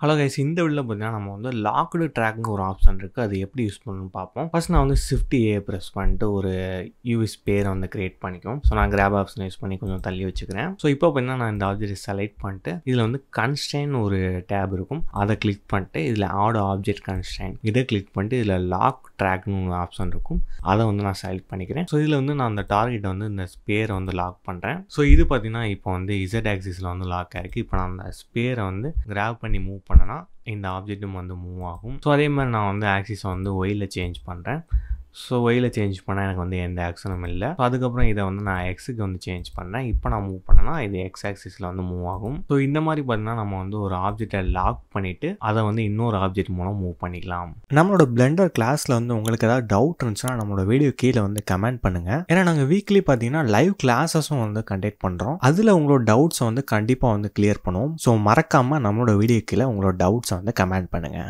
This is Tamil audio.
ஹலோ கைஸ், இந்த வீடியோவில் பார்த்தீங்கன்னா நம்ம வந்து லாக்டு ட்ராக்னு ஒரு ஆப்ஷன் இருக்குது. அது எப்படி யூஸ் பண்ணணும்னு பார்ப்போம். ஃபர்ஸ்ட் நான் வந்து Shift A ப்ரெஸ் பண்ணிட்டு ஒரு யூஎஸ் பேரை வந்து கிரியேட் பண்ணிக்கும். ஸோ நான் கிராப் ஆப்ஷன் யூஸ் பண்ணி கொஞ்சம் தள்ளி வச்சுக்கிறேன். ஸோ இப்போ பார்த்தீங்கன்னா நான் இந்த ஆப்ஜெக்ட்டை செலக்ட் பண்ணிட்டு இதில் வந்து கன்ஸ்ட்ரெயின் ஒரு டேப் இருக்கும், அதை கிளிக் பண்ணிட்டு இதில் ஆட் ஆப்ஜெக்ட் கன்ஸ்ட்ரெயின் இதை கிளிக் பண்ணிட்டு இதில் லாக் ட்ராக்னு ஒரு ஆப்ஷன் இருக்கும், அதை வந்து நான் செலக்ட் பண்ணிக்கிறேன். ஸோ இதில் வந்து நான் அந்த டார்கெட்டை வந்து இந்த ஸ்பேரை வந்து லாக் பண்ணுறேன். ஸோ இது பார்த்தீங்கன்னா இப்போ வந்து இசட் ஆக்சிஸில் வந்து லாக் ஆகிருக்கு. இப்போ நான் அந்த ஸ்பேரை வந்து கிராப் பண்ணி மூவ் பண்ணனா இந்த ஆப்ஜெக்ட்டும் வந்து மூவ் ஆகும். ஸோ அதே மாதிரி நான் வந்து ஆக்சிஸை வந்து ஒயில சேஞ்ச் பண்ணுறேன். ஸோ ஒயில சேஞ்ச் பண்ணால் எனக்கு வந்து எந்த ஆக்ஷனும் இல்லை. ஸோ அதுக்கப்புறம் இதை வந்து நான் எக்ஸுக்கு வந்து சேஞ்ச் பண்ணேன். இப்போ நான் மூவ் பண்ணேன்னா இது எக்ஸ் ஆக்சிஸில் வந்து மூவ் ஆகும். ஸோ இந்த மாதிரி பார்த்தீங்கன்னா நம்ம வந்து ஒரு ஆப்ஜெக்டை லாக் பண்ணிவிட்டு அதை வந்து இன்னொரு ஆப்ஜெக்ட் மூலம் மூவ் பண்ணிக்கலாம். நம்மளோட பிளெண்டர் கிளாஸில் வந்து உங்களுக்கு ஏதாவது டவுட் இருந்துச்சுன்னா நம்மளோட வீடியோ கீழே வந்து கமெண்ட் பண்ணுங்கள். ஏன்னா நாங்கள் வீக்லி பார்த்தீங்கன்னா லைவ் கிளாஸஸும் வந்து கண்டக்ட் பண்ணுறோம். அதில் உங்களோட டவுட்ஸை வந்து கண்டிப்பாக வந்து கிளியர் பண்ணுவோம். ஸோ மறக்காமல் நம்மளோட வீடியோ கீழே உங்களோட டவுட்ஸை வந்து கமெண்ட் பண்ணுங்கள்.